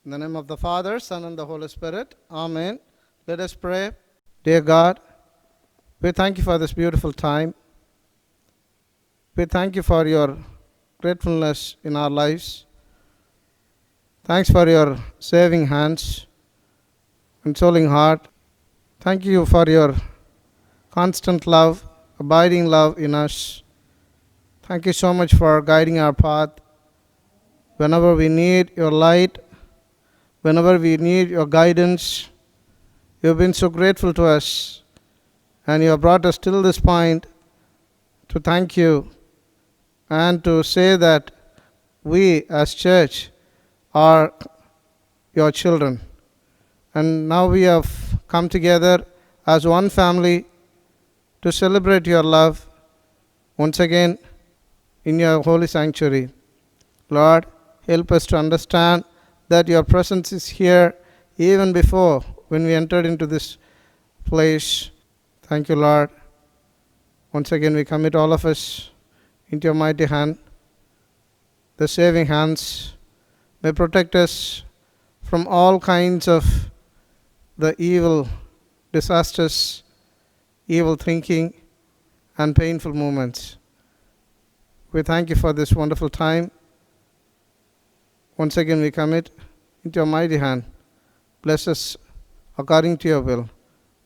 In the name of the Father, Son, and the Holy Spirit. Amen. Let us pray. Dear God, we thank you for this beautiful time. We thank you for your gratefulness in our lives. Thanks for your saving hands, consoling heart. Thank you for your constant love, abiding love in us. Thank you so much for guiding our path. Whenever we need your light, whenever we need your guidance, you have been so grateful to us, and you have brought us till this point to thank you and to say that we as church are your children. And now we have come together as one family to celebrate your love once again in your holy sanctuary. Lord, help us to understand that your presence is here even before when we entered into this place. Thank you, Lord. Once again, we commit all of us into your mighty hand. The saving hands may protect us from all kinds of the evil disasters, evil thinking, and painful moments. We thank you for this wonderful time. Once again, we commit into your mighty hand. Bless us according to your will.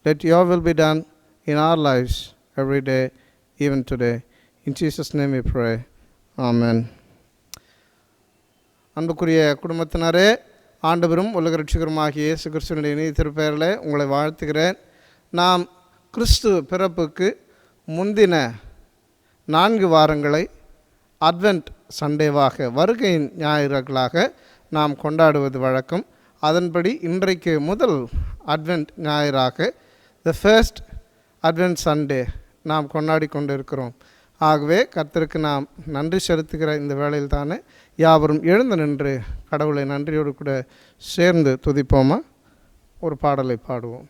Let your will be done in our lives every day, even today. In Jesus' name we pray. Amen. அன்புக்குரிய குடும்பத்தினரே, ஆண்டவரும் உலக ரட்சகருமாகிய இயேசு கிறிஸ்துவினுடைய இனிய திருப்பெயரிலே உங்களை வாழ்த்துகிறேன். நாம் கிறிஸ்து பிறப்புக்கு முந்தின 4 வாரங்களை அட்வென்ட் சண்டேவாக, வருகையின் ஞாயிறுகளாக நாம் கொண்டாடுவது வழக்கம். அதன்படி இன்றைக்கு முதல் அட்வென்ட் ஞாயிறாக, த ஃபர்ஸ்ட் அட்வென்ட் சண்டே நாம் கொண்டாடி கொண்டிருக்கிறோம். ஆகவே கர்த்தருக்கு நாம் நன்றி செலுத்துகிற இந்த வேளையில் தானே யாவரும் எழுந்து நின்று கடவுளை நன்றியோடு கூட சேர்ந்து துதிப்போமா? ஒரு பாடலை பாடுவோம்.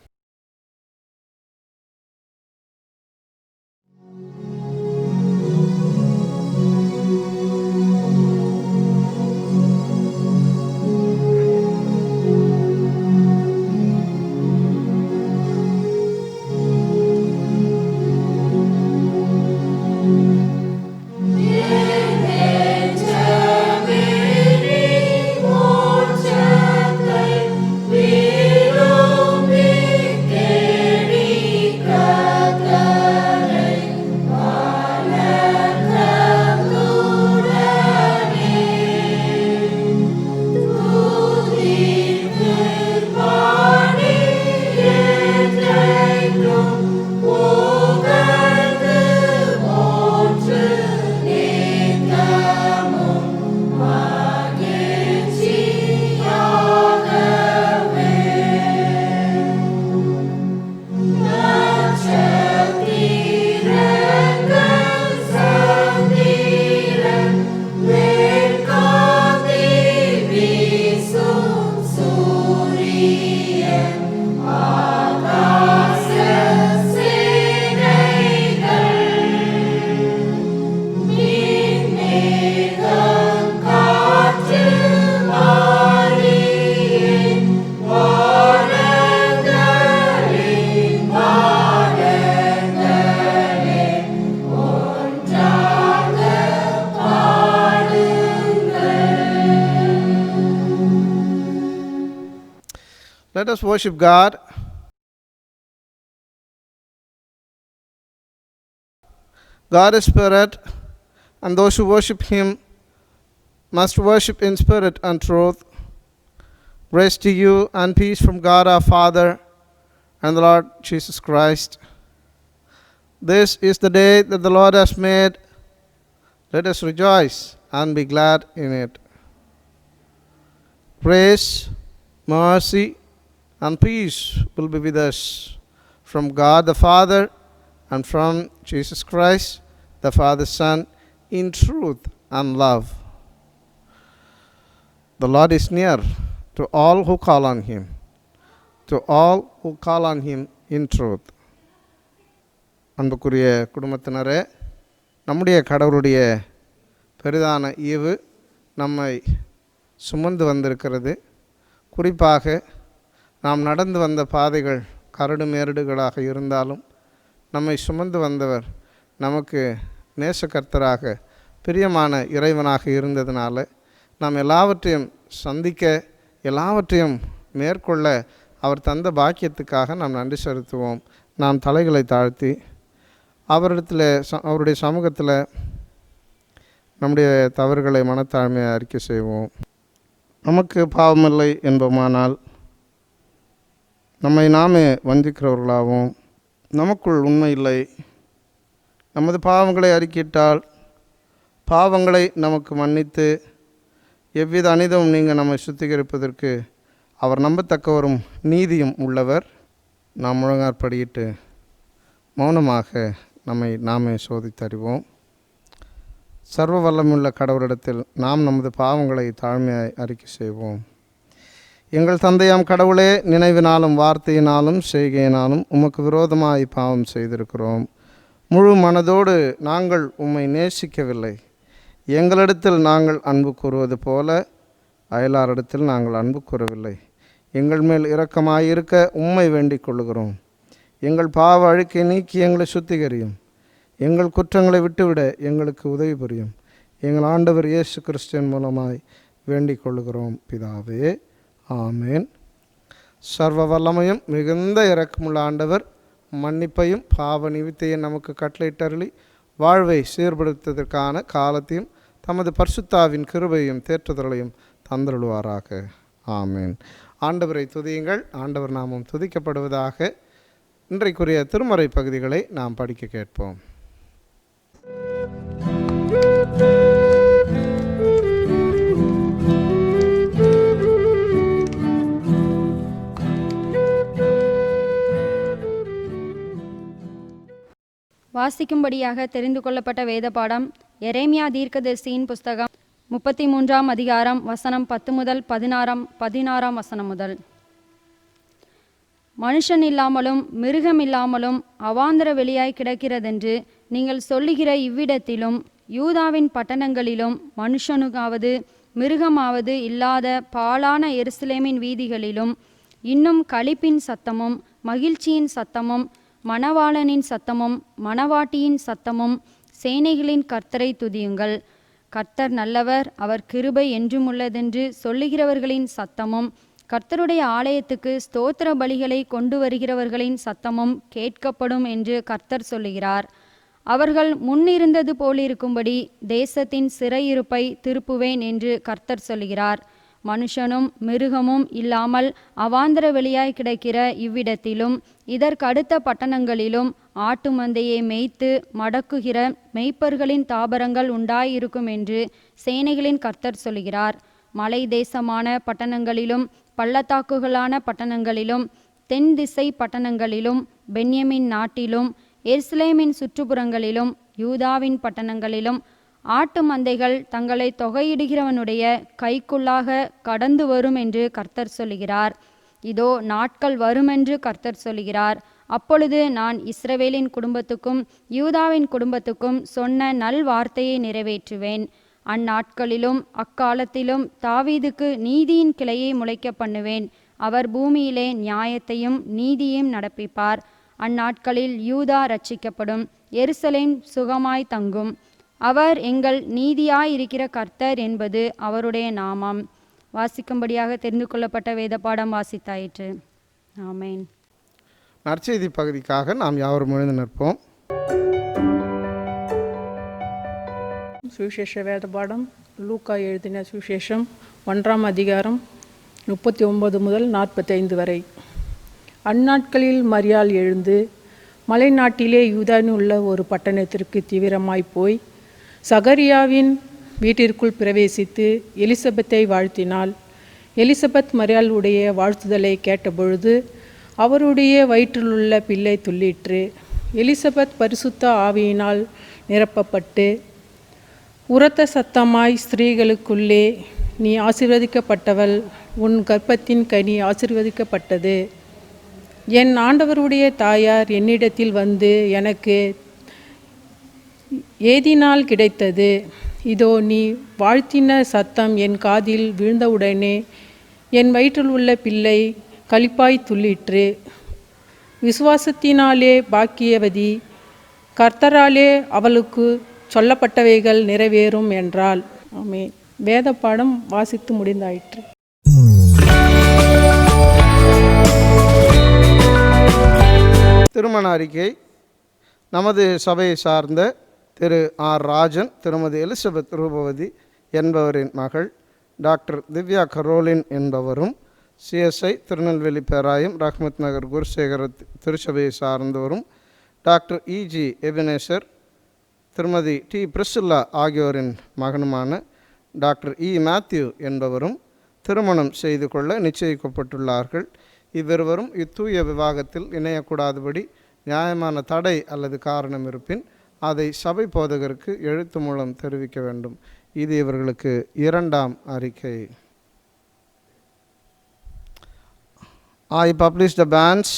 Let us worship God. God is spirit, and those who worship him must worship in spirit and truth. Grace to you and peace from God our Father and the Lord Jesus Christ. This is the day that the Lord has made. Let us rejoice and be glad in it. Grace, mercy, and peace will be with us from God the Father and from Jesus Christ, the Father's Son, in truth and love. The Lord is near to all who call on him, to all who call on him in truth. அன்புக்குரிய குடும்பத்தினரே, நம்முடைய கடவுளுடைய பெரிதான ஈவு நம்மை சுமந்து வந்திருக்கிறது. குறிப்பாக நாம் நடந்து வந்த பாதைகள் கரடு மேரடுகளாக இருந்தாலும் நம்மை சுமந்து வந்தவர் நமக்கு நேசக்கர்த்தராக பிரியமான இறைவனாக இருந்ததுனால நாம் எல்லாவற்றையும் சந்திக்க, எல்லாவற்றையும் மேற்கொள்ள அவர் தந்த பாக்கியத்துக்காக நாம் நன்றி செலுத்துவோம். நாம் தலைகளை தாழ்த்தி அவரிடத்தில் அவருடைய சமூகத்தில் நம்முடைய தவறுகளை மனத்தாழ்மையை அறிக்கை செய்வோம். நமக்கு பாவமில்லை என்போமானால் நம்மை நாமே வஞ்சிக்கிறவர்களாகவும், நமக்குள் உண்மை இல்லை. நமது பாவங்களை அறிக்கையிட்டால் பாவங்களை நமக்கு மன்னித்து எவ்வித அனிதமும் நீங்கள் நம்மை சுத்திகரிப்பதற்கு அவர் நம்பத்தக்கவரும் நீதியும் உள்ளவர். நாம் முழங்காற்படியிட்டு மௌனமாக நம்மை நாமே சோதித்தறிவோம். சர்வ வல்லமுள்ள கடவுளிடத்தில் நாம் நமது பாவங்களை தாழ்மையாய் அறிக்கை செய்வோம். எங்கள் தந்தையாம் கடவுளே, நினைவினாலும் வார்த்தையினாலும் செய்கையினாலும் உமக்கு விரோதமாய் பாவம் செய்திருக்கிறோம். முழு மனதோடு நாங்கள் உம்மை நேசிக்கவில்லை. எங்களிடத்தில் நாங்கள் அன்பு கூறுவது போல அயலாரிடத்தில் நாங்கள் அன்பு கூறவில்லை. எங்கள் மேல் இரக்கமாயிருக்க உம்மை வேண்டிக் கொள்ளுகிறோம். எங்கள் பாவ அழுக்கை நீக்கி எங்களை சுத்திகரியும். எங்கள் குற்றங்களை விட்டுவிட எங்களுக்கு உதவி புரியும். எங்கள் ஆண்டவர் இயேசு கிறிஸ்துவின் மூலமாய் வேண்டிக் கொள்ளுகிறோம் பிதாவே, ஆமேன். சர்வ வல்லமையும் மிகுந்த இரக்கமுள்ள ஆண்டவர் மன்னிப்பையும் பாவ நிவித்தையும் நமக்கு கட்டளையிட்டருளி வாழ்வை சீர்படுத்துவதற்கான காலத்தையும் தமது பரிசுத்தாவின் கிருபையும் தேற்றுதலையும் தந்தருள்வாராக. ஆமேன். ஆண்டவரை துதியுங்கள். ஆண்டவர் நாமம் துதிக்கப்படுவதாக. இன்றைக்குரிய திருமறை பகுதிகளை நாம் படிக்க கேட்போம். வாசிக்கும்படியாக தெரிந்து கொள்ளப்பட்ட வேத பாடம் எரேமியா தீர்க்கதரிசியின் புஸ்தகம் 33ஆம் அதிகாரம் வசனம் 10 முதல் 16ஆம் வசனம் முதல். மனுஷன் இல்லாமலும் மிருகம் இல்லாமலும் அவாந்தர வெளியாய் கிடக்கிறதென்று நீங்கள் சொல்லுகிற இவ்விடத்திலும் யூதாவின் பட்டணங்களிலும் மனுஷனுக்காவது மிருகமாவது இல்லாத பாழான எருசலேமின் வீதிகளிலும் இன்னும் களிப்பின் சத்தமும் மகிழ்ச்சியின் சத்தமும் மணவாளனின் சத்தமும் மணவாட்டியின் சத்தமும் சேனைகளின் கர்த்தரை துதியுங்கள். கர்த்தர் நல்லவர், அவர் கிருபை என்றும் உள்ளதென்று சொல்லுகிறவர்களின் சத்தமும் கர்த்தருடைய ஆலயத்துக்கு ஸ்தோத்திர பலிகளை கொண்டு வருகிறவர்களின் சத்தமும் கேட்கப்படும் என்று கர்த்தர் சொல்லுகிறார். அவர்கள் முன்னிருந்தது போலிருக்கும்படி தேசத்தின் சிறையிருப்பை திருப்புவேன் என்று கர்த்தர் சொல்லுகிறார். மனுஷனும் மிருகமும் இல்லாமல் அவாந்தர வெளியாய் கிடக்கிற இவ்விடத்திலும் இதற்கடுத்த பட்டணங்களிலும் ஆட்டு மந்தையை மேய்த்து மடக்குகிற மெய்ப்பர்களின் தாபரங்கள் உண்டாயிருக்கும் என்று சேனைகளின் கர்த்தர் சொல்கிறார். மலை தேசமான பட்டணங்களிலும் பள்ளத்தாக்குகளான பட்டணங்களிலும் தென் திசை பட்டணங்களிலும் பென்யமின் நாட்டிலும் எருசலேமின் சுற்றுப்புறங்களிலும் யூதாவின் பட்டணங்களிலும் ஆட்டு மந்தைகள் தங்களை தொகையிடுகிறவனுடைய கைக்குள்ளாக கடந்து வரும் என்று கர்த்தர் சொல்கிறார். இதோ நாட்கள் வருமென்று கர்த்தர் சொல்கிறார். அப்பொழுது நான் இஸ்ரவேலின் குடும்பத்துக்கும் யூதாவின் குடும்பத்துக்கும் சொன்ன நல் வார்த்தையை நிறைவேற்றுவேன். அந்நாட்களிலும் அக்காலத்திலும் தாவீதுக்கு நீதியின் கிளையை முளைக்க பண்ணுவேன். அவர் பூமியிலே நியாயத்தையும் நீதியையும் நடப்பிப்பார். அந்நாட்களில் யூதா ரட்சிக்கப்படும், எருசலேம் சுகமாய் தங்கும். அவர் எங்கள் நீதியாயிருக்கிற கர்த்தர் என்பது அவருடைய நாமம். வாசிக்கும்படியாக தெரிந்து கொள்ளப்பட்ட வேத பாடம் வாசித்தாயிற்று. ஆமேன். நற்செய்தி பகுதிக்காக நாம் யாவரும் எழுந்து நிற்போம். சுவிசேஷ வேத பாடம் லூக்கா எழுதின சுவிசேஷம் 1ஆம் அதிகாரம் 39 முதல் 45 வரை. அந்நாட்களில் மரியாள் எழுந்து மலைநாட்டிலே யூதாவில் உள்ள ஒரு பட்டணத்திற்கு தீவிரமாய் போய் சகரியாவின் வீட்டிற்குள் பிரவேசித்து எலிசபெத்தை வாழ்த்தினாள். எலிசபெத் மரியாளுடைய வாழ்த்துதலை கேட்டபொழுது அவருடைய வயிற்றிலுள்ள பிள்ளை துள்ளிற்று. எலிசபெத் பரிசுத்த ஆவியினால் நிரப்பப்பட்டு உரத்த சத்தமாய் ஸ்திரீகளுக்குள்ளே, நீ ஆசீர்வதிக்கப்பட்டவள், உன் கர்ப்பத்தின் கனி ஆசீர்வதிக்கப்பட்டது. என் ஆண்டவருடைய தாயார் என்னிடத்தில் வந்து எனக்கு ஏதினால் கிடைத்தது. இதோ நீ வாழ்த்தின சத்தம் என் காதில் விழுந்தவுடனே என் வயிற்றில் உள்ள பிள்ளை களிப்பாய் துள்ளிற்று. விசுவாசத்தினாலே பாக்கியவதி, கர்த்தராலே அவளுக்கு சொல்லப்பட்டவைகள் நிறைவேறும் என்றாள். ஆமென். வேத பாடம் வாசித்து முடிந்தாயிற்று. திருமண அறிக்கை. நமது சபையை சார்ந்த திரு ஆர் ராஜன், திருமதி எலிசபெத் ரூபவதி என்பவரின் மகள் டாக்டர் திவ்யா கரோலின் என்பவரும், சிஎஸ்ஐ திருநெல்வேலி பேராயம் ரஹ்மத் நகர் குருசேகர திருச்சபையை சார்ந்தவரும், டாக்டர் இஜி எபினேசர், திருமதி டி பிரிசில்லா ஆகியோரின் மகனுமான டாக்டர் இ மேத்யூ என்பவரும் திருமணம் செய்து கொள்ள நிச்சயிக்கப்பட்டுள்ளார்கள். இவ்விருவரும் இத்தூய விவாகத்தில் இணையக்கூடாதபடி நியாயமான தடை அல்லது காரணம் இருப்பின் அதை சபை போதகருக்கு எழுத்து மூலம் தெரிவிக்க வேண்டும். இது இவர்களுக்கு இரண்டாம் அறிக்கை. I publish the banns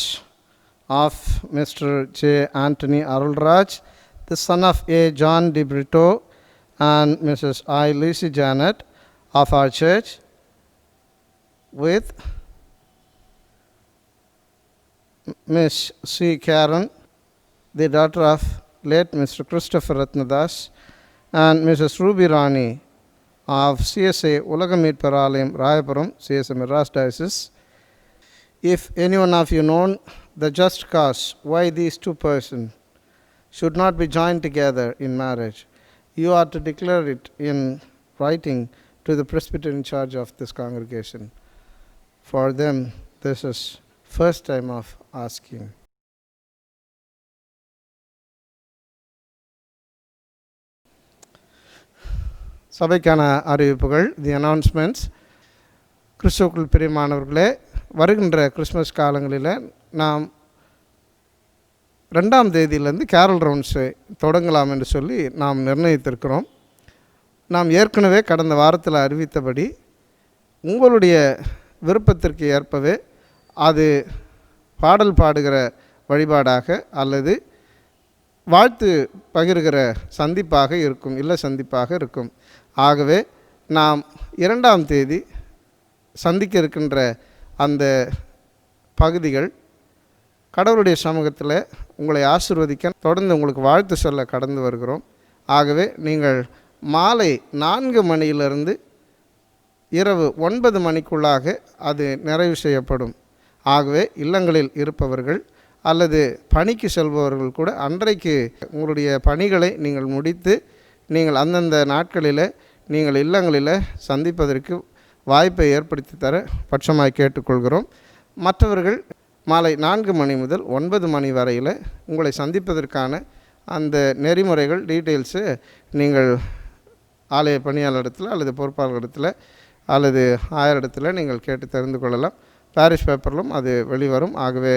of Mr. J. Anthony Arulraj, the son of A. John de Brito and Mrs. I. Lucy Janet of our church, with Miss C. Karen, the daughter of late Mr. Christopher Ratnadas, and Mrs. Ruby Rani of CSA Ulagamit Paralayam Rayapuram, CSA Madras Diocese. If anyone of you know the just cause why these two persons should not be joined together in marriage, you are to declare it in writing to the Presbyterian charge of this congregation. For them, this is first time of asking. சபைக்கான அறிவிப்புகள், தி announcements. கிறிஸ்துவுக்குள் பிரியமானவர்களே, வருகின்ற Christmas காலங்களில் நாம் 2ஆம் தேதியிலேருந்து carol ரவுண்ட்ஸை தொடங்கலாம் என்று சொல்லி நாம் நிர்ணயித்திருக்கிறோம். நாம் ஏற்கனவே கடந்த வாரத்தில் அறிவித்தபடி உங்களுடைய விருப்பத்திற்கு ஏற்பவே அது பாடல் பாடுகிற வழிபாடாக அல்லது வாழ்த்து பகிர்கிற சந்திப்பாக இருக்கும், இல்ல சந்திப்பாக இருக்கும். ஆகவே நாம் 2ஆம் தேதி சந்திக்க இருக்கின்ற அந்த பகுதிகள் கடவுளுடைய சமூகத்தில் உங்களை ஆசீர்வதிக்க தொடர்ந்து உங்களுக்கு வாழ்த்து சொல்ல கடந்து வருகிறோம். ஆகவே நீங்கள் மாலை 4 மணியிலிருந்து இரவு 9 மணிக்குள்ளாக அது நிறைவு செய்யப்படும். ஆகவே இல்லங்களில் இருப்பவர்கள் அல்லது பணிக்கு செல்பவர்கள் கூட அன்றைக்கு உங்களுடைய பணிகளை நீங்கள் முடித்து நீங்கள் அந்தந்த நாட்களில் நீங்கள் இல்லங்களில் சந்திப்பதற்கு வாய்ப்பை ஏற்படுத்தி தர பட்சமாய் கேட்டுக்கொள்கிறோம். மற்றவர்கள் மாலை 4 மணி முதல் 9 மணி வரையில் உங்களை சந்திப்பதற்கான அந்த நெறிமுறைகள் டீட்டெயில்ஸு நீங்கள் ஆலய பணியாளரிடத்தில் அல்லது பொறுப்பாளரிடத்தில் அல்லது ஆயரிடத்தில் நீங்கள் கேட்டு தெரிந்து கொள்ளலாம். பாரிஷ் பேப்பரிலும் அது வெளிவரும். ஆகவே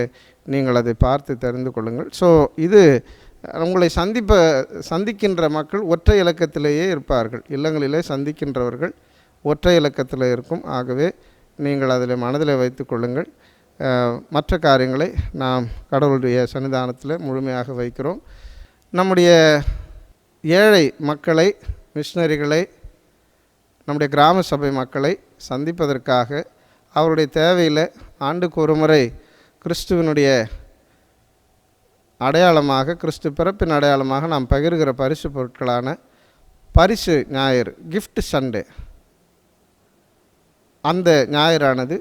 நீங்கள் அதை பார்த்து தெரிந்து கொள்ளுங்கள். ஸோ இது உங்களை சந்திக்கின்ற மக்கள் ஒற்றை இலக்கத்திலேயே இருப்பார்கள். இல்லங்களிலே சந்திக்கின்றவர்கள் ஒற்றை இலக்கத்தில் இருக்கும். ஆகவே நீங்கள் அதில் மனதில் வைத்து கொள்ளுங்கள். மற்ற காரியங்களை நாம் கடவுளுடைய சன்னிதானத்தில் முழுமையாக வைக்கிறோம். நம்முடைய ஏழை மக்களை, மிஷினரிகளை, நம்முடைய கிராம சபை மக்களை சந்திப்பதற்காக அவருடைய தேவையில் ஆண்டுக்கு ஒரு முறை கிறிஸ்துவனுடைய அடையாளமாக, கிறிஸ்து பிறப்பின் அடையாளமாக நாம் பகிர்கிற பரிசு பொருட்களான பரிசு ஞாயிறு, கிஃப்ட் சண்டே, அந்த ஞாயிறானது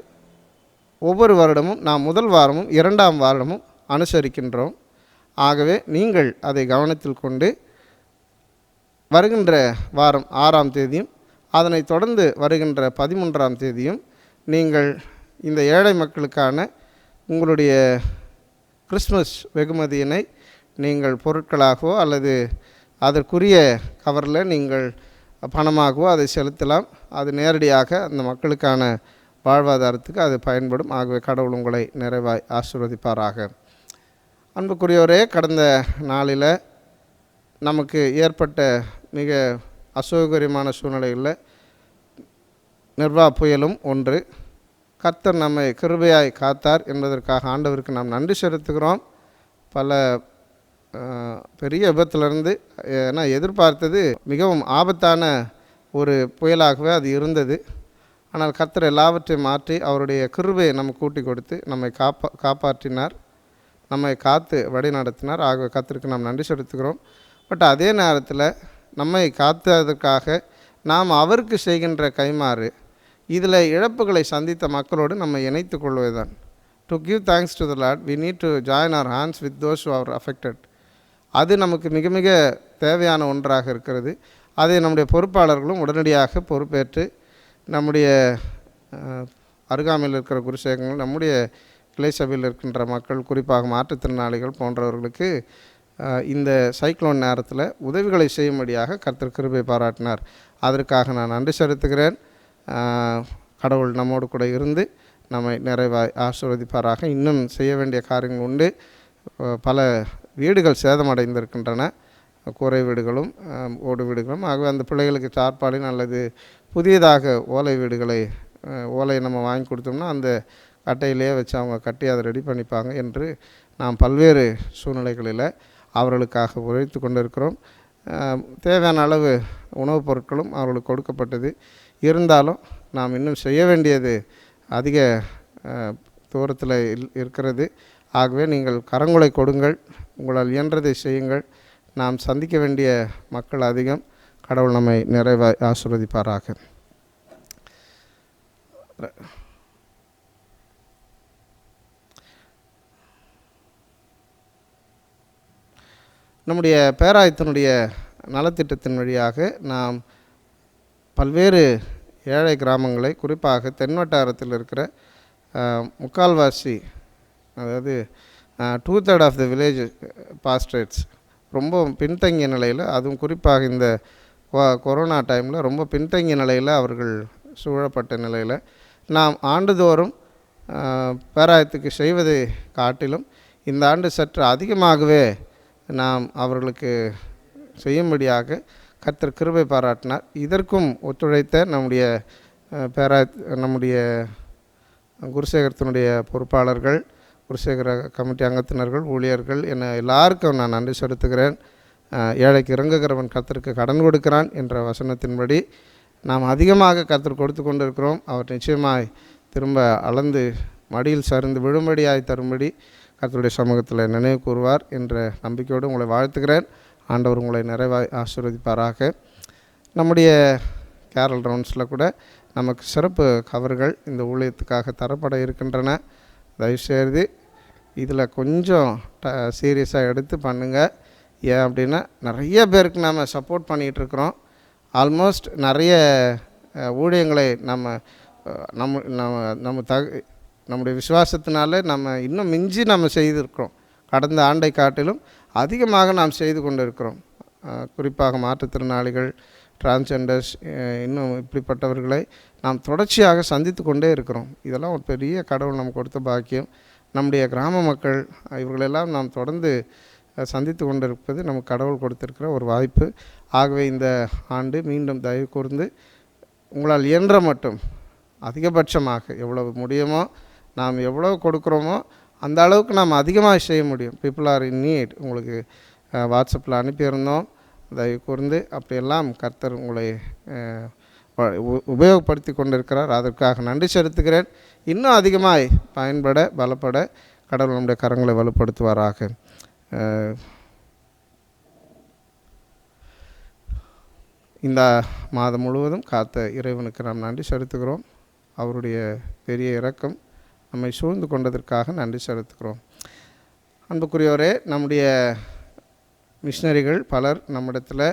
ஒவ்வொரு வருடமும் நாம் முதல் வாரமும் 2ஆம் வாரமும் அனுசரிக்கின்றோம். ஆகவே நீங்கள் அதை கவனத்தில் கொண்டு வருகின்ற வாரம் 6ஆம் தேதியும் அதனைத் தொடர்ந்து வருகின்ற 13ஆம் தேதியும் நீங்கள் இந்த ஏழை மக்களுக்கான உங்களுடைய கிறிஸ்மஸ் வெகுமதியினை நீங்கள் பொருட்களாகவோ அல்லது அதற்குரிய கவரில் நீங்கள் பணமாகவோ அதை செலுத்தலாம். அது நேரடியாக அந்த மக்களுக்கான வாழ்வாதாரத்துக்கு அது பயன்படும். ஆகவே கடவுள் உங்களை நிறைவாய் ஆசீர்வதிப்பாராக. அன்புக்குரியவரே, கடந்த நாளில் நமக்கு ஏற்பட்ட மிக அசௌகரியமான சூழ்நிலைகளில் நிர்வா புயலும் ஒன்று. கர்த்தர் நம்மை கிருபையாய் காத்தார் என்பதற்காக ஆண்டவருக்கு நாம் நன்றி செலுத்துகிறோம். பல பெரிய விபத்திலிருந்து, ஏன்னா எதிர்பார்த்தது மிகவும் ஆபத்தான ஒரு புயலாகவே அது இருந்தது. ஆனால் கர்த்தர் எல்லாவற்றையும் மாற்றி அவருடைய கிருபையை நமக்கு கூட்டி கொடுத்து நம்மை காப்பாற்றினார், நம்மை காத்து வழி நடத்தினார். ஆக கர்த்தருக்கு நாம் நன்றி செலுத்துகிறோம். பட் அதே நேரத்தில் நம்மை காத்ததற்காக நாம் அவருக்கு செய்கின்ற கைமாறு இதில் இழப்புகளை சந்தித்த மக்களோடு நம்ம இணைத்து கொள்வதுதான். To give thanks to the Lord we need to join our hands with those who are affected. அது நமக்கு மிக மிக தேவையான ஒன்றாக இருக்கிறது. அதை நம்முடைய பொறுப்பாளர்களும் உடனடியாக பொறுப்பேற்று நம்முடைய அருகாமையில் இருக்கிற குருசேகங்கள், நம்முடைய கிளை சபையில் இருக்கின்ற மக்கள், குறிப்பாக மாற்றுத்திறனாளிகள் போன்றவர்களுக்கு இந்த சைக்ளோன் நேரத்தில் உதவிகளை செய்யும்படியாக கர்த்தர் கிருபை பாராட்டினார். அதற்காக நான் நன்றி செலுத்துகிறேன். கடவுள் நம்மோடு கூட இருந்து நம்மை நிறைவாய் ஆசீர்வதிப்பாராக. இன்னும் செய்ய வேண்டிய காரியங்கள் உண்டு. பல வீடுகள் சேதமடைந்திருக்கின்றன, கூரை வீடுகளும் ஓடு வீடுகளும். ஆகவே அந்த பிள்ளைகளுக்கு சார்பாலின் அல்லது புதியதாக ஓலை வீடுகளை ஓலையை நம்ம வாங்கி கொடுத்தோம்னா அந்த கட்டையிலேயே வச்சு அவங்க கட்டி அதை ரெடி பண்ணிப்பாங்க என்று நாம் பல்வேறு சூழ்நிலைகளில் அவர்களுக்காக உழைத்து கொண்டிருக்கிறோம். தேவையான அளவு உணவுப் பொருட்களும் அவர்களுக்கு கொடுக்கப்பட்டது. இருந்தாலும் நாம் இன்னும் செய்ய வேண்டியது அதிக தூரத்தில் இருக்கிறது. ஆகவே நீங்கள் கரங்களை கொடுங்கள், உங்களால் இயன்றதை செய்யுங்கள். நாம் சந்திக்க வேண்டிய மக்கள் அதிகம். கடவுள் நம்மை நிறைவாய் ஆசீர்வதிப்பாராக. நம்முடைய பேராயத்தினுடைய நலத்திட்டத்தின் வழியாக நாம் பல்வேறு ஏழை கிராமங்களை, குறிப்பாக தென்வட்டாரத்தில் இருக்கிற முக்கால்வாசி, அதாவது 2/3 ஆஃப் த வில்லேஜ் பாஸ்டரேட்ஸ் ரொம்ப பின்தங்கிய நிலையில், அதுவும் குறிப்பாக இந்த கொரோனா டைமில் ரொம்ப பின்தங்கிய நிலையில் அவர்கள் சூழப்பட்ட நிலையில் நாம் ஆண்டுதோறும் பேராயத்துக்கு செய்வதை காட்டிலும் இந்த ஆண்டு சற்று அதிகமாகவே நாம் அவர்களுக்கு செய்யும்படியாக கர்த்தர் கிருபை பாராட்டினார். இதற்கும் ஒத்துழைத்த நம்முடைய நம்முடைய குருசேகரத்தினுடைய பொறுப்பாளர்கள், குருசேகர கமிட்டி அங்கத்தினர்கள், ஊழியர்கள் என எல்லாருக்கும் நான் நன்றி செலுத்துகிறேன். ஏழைக்கு இறங்குகிறவன் கர்த்தருக்கு கடன் கொடுக்கிறான் என்ற வசனத்தின்படி நாம் அதிகமாக கர்த்தர் கொடுத்து கொண்டிருக்கிறோம். அவர் நிச்சயமாய் திரும்ப அளந்து மடியில் சரிந்து விழும்படியாய் தரும்படி கர்த்தருடைய சமூகத்தில் நினைவு கூறுவார் என்ற நம்பிக்கையோடு உங்களை வாழ்த்துகிறேன். ஆண்டவர் உங்களை நிறைவாய் ஆசீர்வதிப்பாராக. நம்முடைய கேரல் ரவுண்ட்ஸில் கூட நமக்கு சிறப்பு கவர்கள் இந்த ஊழியத்துக்காக தரப்பட இருக்கின்றன. தயவுசெய்து இதில் கொஞ்சம் சீரியஸாக எடுத்து பண்ணுங்கள். ஏன் அப்படின்னா நிறைய பேருக்கு நம்ம சப்போர்ட் பண்ணிகிட்ருக்குறோம். ஆல்மோஸ்ட் நிறைய ஊழியங்களை நம்முடைய விசுவாசத்தினால நம்ம இன்னும் மிஞ்சி நம்ம செய்திருக்கிறோம். கடந்த ஆண்டை காட்டிலும் அதிகமாக நாம் செய்து கொண்டு இருக்கிறோம். குறிப்பாக மாற்றுத்திறனாளிகள், டிரான்ஸ்ஜெண்டர்ஸ், இன்னும் இப்படிப்பட்டவர்களை நாம் தொடர்ச்சியாக சந்தித்து கொண்டே இருக்கிறோம். இதெல்லாம் ஒரு பெரிய கடவுள் நமக்கு கொடுத்த பாக்கியம். நம்முடைய கிராம மக்கள் இவர்களெல்லாம் நாம் தொடர்ந்து சந்தித்து கொண்டிருப்பது நமக்கு கடவுள் கொடுத்திருக்கிற ஒரு வாய்ப்பு. ஆகவே இந்த ஆண்டு மீண்டும் தயவு கூர்ந்து உங்களால் இயன்ற மட்டும் அதிகபட்சமாக எவ்வளவு முடியுமோ, நாம் எவ்வளவு கொடுக்குறோமோ அந்த அளவுக்கு நாம் அதிகமாக செய்ய முடியும். People are in NEET. உங்களுக்கு வாட்ஸ்அப்பில் அனுப்பியிருந்தோம். தயவு கூர்ந்து அப்படியெல்லாம் கர்த்தர் உங்களை உபயோகப்படுத்தி கொண்டிருக்கிறார். அதற்காக நன்றி செலுத்துகிறேன். இன்னும் அதிகமாய் பயன்பட பலப்பட கடவுள் நம்முடைய கரங்களை வலுப்படுத்துவாராக. இந்த மாதம் முழுவதும் காத்த இறைவனுக்கு நாம் நன்றி செலுத்துகிறோம். அவருடைய பெரிய இரக்கம் நம்மை சூழ்ந்து கொண்டதற்காக நன்றி செலுத்துகிறோம். அன்புக்குரியவரே, நம்முடைய மிஷினரிகள் பலர் நம்மிடத்தில்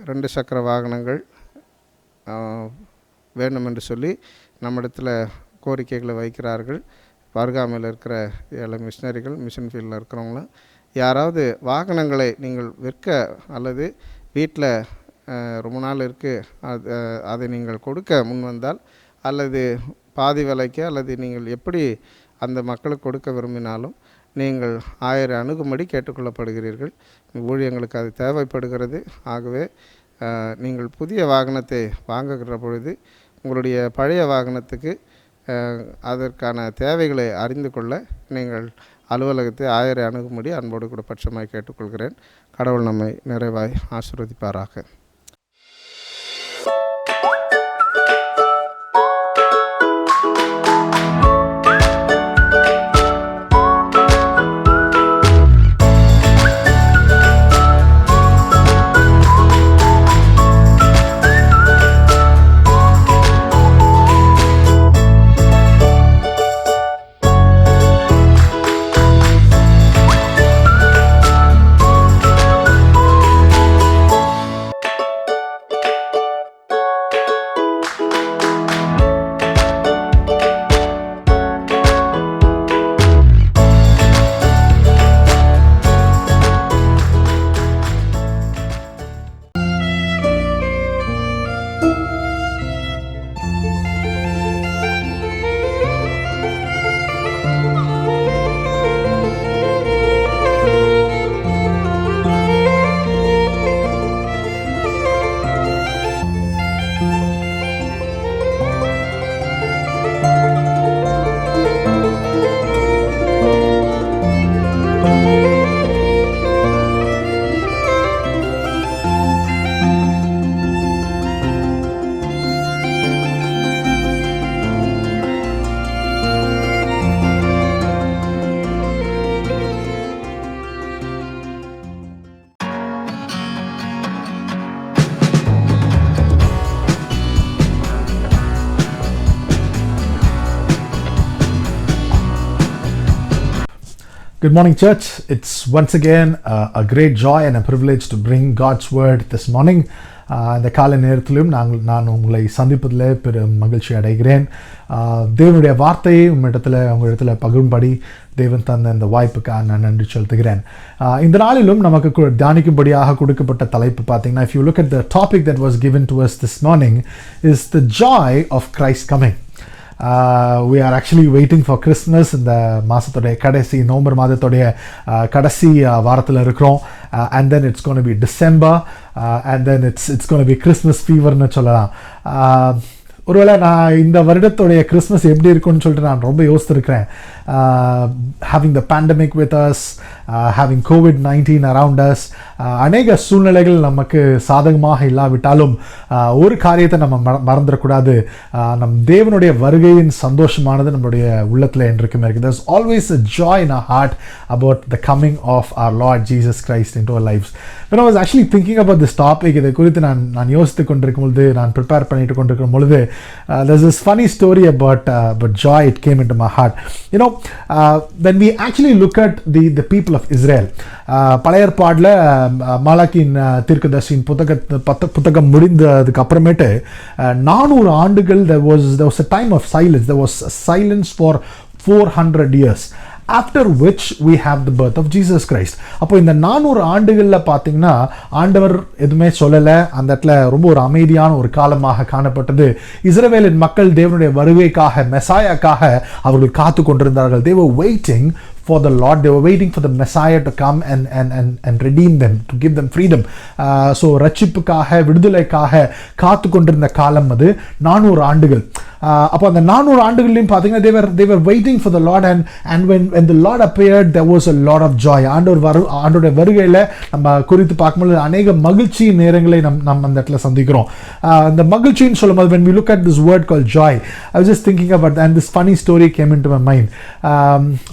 2 சக்கர வாகனங்கள் வேண்டும் என்று சொல்லி நம்மிடத்தில் கோரிக்கைகளை வைக்கிறார்கள். அருகாமையில் இருக்கிற 7 மிஷினரிகள், மிஷன் ஃபீல்டில் இருக்கிறவங்களும் யாராவது வாகனங்களை நீங்கள் விற்க அல்லது வீட்டில் ரொம்ப நாள் இருக்குது அதை நீங்கள் கொடுக்க முன் வந்தால், அல்லது பாதி விலைக்கு அல்லது நீங்கள் எப்படி அந்த மக்களுக்கு கொடுக்க விரும்பினாலும் நீங்கள் 1000 அணுகும்படி கேட்டுக்கொள்ளப்படுகிறீர்கள். ஊழியங்களுக்கு அது தேவைப்படுகிறது. ஆகவே நீங்கள் புதிய வாகனத்தை வாங்குகிற பொழுது உங்களுடைய பழைய வாகனத்துக்கு அதற்கான தேவைகளை அறிந்து கொள்ள நீங்கள் அலுவலகத்தை 1000 அணுகும்படி அன்போடு கூட பட்சமாய் கேட்டுக்கொள்கிறேன். கடவுள் நம்மை நிறைவாய் ஆசீர்வதிப்பாராக. Good morning, church. It's once again a great joy and a privilege to bring God's word this morning. இந்த காலை நேரத்திலும் நான் உங்களை சந்திப்பதில் பெரும் மகிழ்ச்சி அடைகிறேன். தேவனுடைய வார்த்தையை உங்களிடத்தில் பகிரும்படி தேவன் தந்த இந்த வாய்ப்புக்காக நான் நன்றி செலுத்துகிறேன். இந்த நாளிலும் நமக்கு தியானிக்கும்படியாக கொடுக்கப்பட்ட தலைப்பு பார்த்தீங்கன்னா, if you look at the topic that was given to us this morning is the joy of Christ coming. We are actually waiting for Christmas. இந்த மாதத்துடைய கடைசி நவம்பர் மாதத்துடைய கடைசி வாரத்தில் இருக்கிறோம். And then it's going to be December, and then it's going to be Christmas feverன்னு சொல்லலாம். ஒருவேளை நான் இந்த வருடத்துடைய கிறிஸ்மஸ் எப்படி இருக்குன்னு சொல்லிட்டு நான் ரொம்ப யோசித்திருக்கிறேன். Having the pandemic with us, having COVID-19 around us, அநேக சூழ்நிலைகள் நமக்கு சாதகமாக இல்லாவிட்டாலும் ஒரு காரியத்தை நம்ம மறந்துடக்கூடாது. நம் தேவனுடைய வருகையின் சந்தோஷமானது நம்மளுடைய உள்ளத்தில் என்றைக்குமே இருக்குது. There's always a joy in our heart about the coming of our Lord Jesus Christ into our lives. When I was actually thinking about this topic, இதை குறித்து நான் யோசித்து கொண்டிருக்கும் பொழுது, நான் ப்ரிப்பேர் பண்ணிட்டு கொண்டிருக்கும் பொழுது, there's this funny story about joy. It came into my heart. You know, when we actually look at the people of Israel, பழைய ஏற்பாட்டில் மாலாக்கியின் தீர்க்கதரிசியின் புத்தகம் முடிந்ததுக்கு அப்புறமேட்டு 400 ஆண்டுகள் there was a time of silence. There was silence for 400 years. After which we have the birth of Jesus Christ. அப்போ இந்த 400 ஆண்டுகளில் பார்த்தீங்கன்னா ஆண்டவர் எதுவுமே சொல்லலை. அந்த இடத்துல ரொம்ப ஒரு அமைதியான ஒரு காலமாக காணப்பட்டது. இஸ்ரவேலின் மக்கள் தேவனுடைய வருகைக்காக, மெசாயாக்காக அவர்கள் காத்து கொண்டிருந்தார்கள். They were waiting for the Lord. They were waiting for the Messiah to come and redeem them, to give them freedom. So ரட்சிப்புக்காக, விடுதலைக்காக காத்து கொண்டிருந்த காலம் அது 400 ஆண்டுகள். அப்போ அந்த 400 ஆண்டுகள்லையும் பார்த்தீங்கன்னா they were waiting for the Lord, and when the Lord appeared, there was a lot of joy. ஆண்டோருடைய வருகையில் நம்ம குறித்து பார்க்கும்போது அநேக மகிழ்ச்சி நேரங்களை நம்ம அந்த இடத்துல சந்திக்கிறோம். இந்த மகிழ்ச்சின்னு சொல்லும்போது, when we look at this word called joy, I was just thinking about that, and this funny story came into my mind.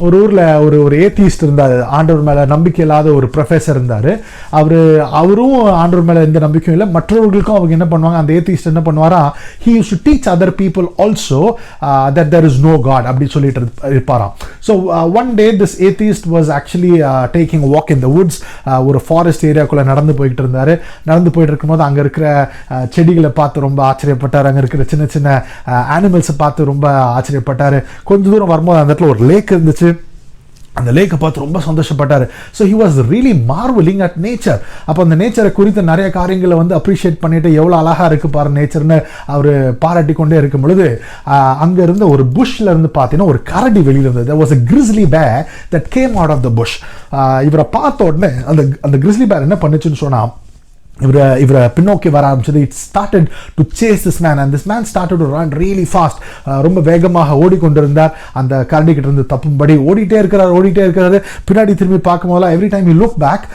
ஒரு ஊரில் ஒரு ஏத்திஸ்ட் இருந்தார். ஆண்டவர் மேலே நம்பிக்கை இல்லாத ஒரு ப்ரொஃபஸர் இருந்தார். அவரும் ஆண்டவர் மேலே எந்த நம்பிக்கையும் இல்லை. மற்றவர்களுக்கும் அவங்க என்ன பண்ணுவாங்க, அந்த ஏத்திஸ்ட் என்ன பண்ணுவாரா, he used to teach other people also that there is no God அப்படி சொல்லிட்டு இருப்பாராம். So one day this atheist was actually taking a walk in the woods. ஒரு ஃபாரஸ்ட் ஏரியாக்குள்ளே நடந்து போயிட்டு இருந்தார். நடந்து போயிட்டு இருக்கும்போது அங்கே இருக்கிற செடிகளை பார்த்து ரொம்ப ஆச்சரியப்பட்டார். அங்கே இருக்கிற சின்ன சின்ன ஆனிமல்ஸை பார்த்து ரொம்ப ஆச்சரியப்பட்டார். கொஞ்சம் தூரம் வரும்போது அந்த இடத்துல ஒரு லேக் இருந்துச்சு. அந்த லேக்கை பார்த்து ரொம்ப சந்தோஷப்பட்டார். So he was really marvelling at nature. அப்போ அந்த நேச்சரை குறித்த நிறைய காரியங்களை அப்ரிஷியேட் பண்ணிட்டு, எவ்வளோ அழகாக இருக்குது பாரு நேச்சர்னு அவர் பாராட்டி கொண்டே இருக்கும் பொழுது, அங்கே இருந்த ஒரு புஷ்ல இருந்து பார்த்தீங்கன்னா ஒரு கரடி வெளியில் இருந்தது. there was a grizzly bear that came out of the bush. இவரை பார்த்த உடனே அந்த grizzly bear என்ன பண்ணுச்சுன்னு சொன்னால், இவரை பின்னோக்கி வர ஆரம்பிச்சது. It started to chase this man, and this man started to run really fast. ரொம்ப வேகமாக ஓடிக்கொண்டிருந்தார். அந்த கரடி கிட்ட இருந்து தப்பும்படி ஓடிட்டே இருக்கிறாரு. பின்னாடி திரும்பி பார்க்கும் போதெல்லாம் every time you look back